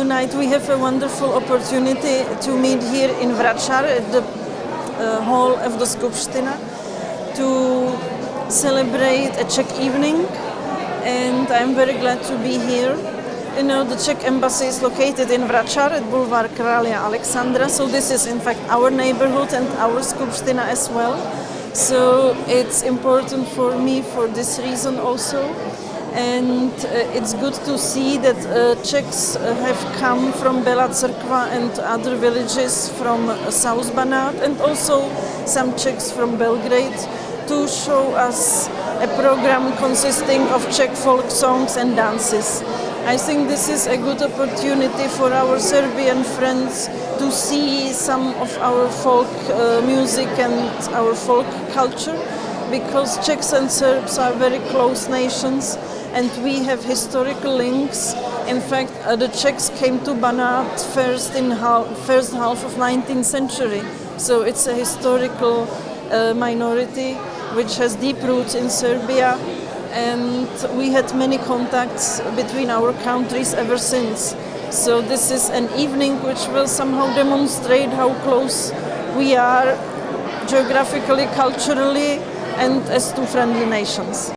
tonight we have a wonderful opportunity to meet here in Vračar at the hall of the Skupština to celebrate a Czech evening, and I'm very glad to be here. You know, the Czech embassy is located in Vračar at Boulevard Krália Alexandra, so this is in fact our neighborhood and our Skupština as well. So it's important for me for this reason also. And it's good to see that Czechs have come from Bela Crkva and other villages from South Banat, and also some Czechs from Belgrade, to show us a program consisting of Czech folk songs and dances. I think this is a good opportunity for our Serbian friends to see some of our folk music and our folk culture, because Czechs and Serbs are very close nations and we have historical links. In fact, the Czechs came to Banat first half of 19th century, so it's a historical minority which has deep roots in Serbia, and we had many contacts between our countries ever since. So this is an evening which will somehow demonstrate how close we are geographically, culturally, and as two friendly nations.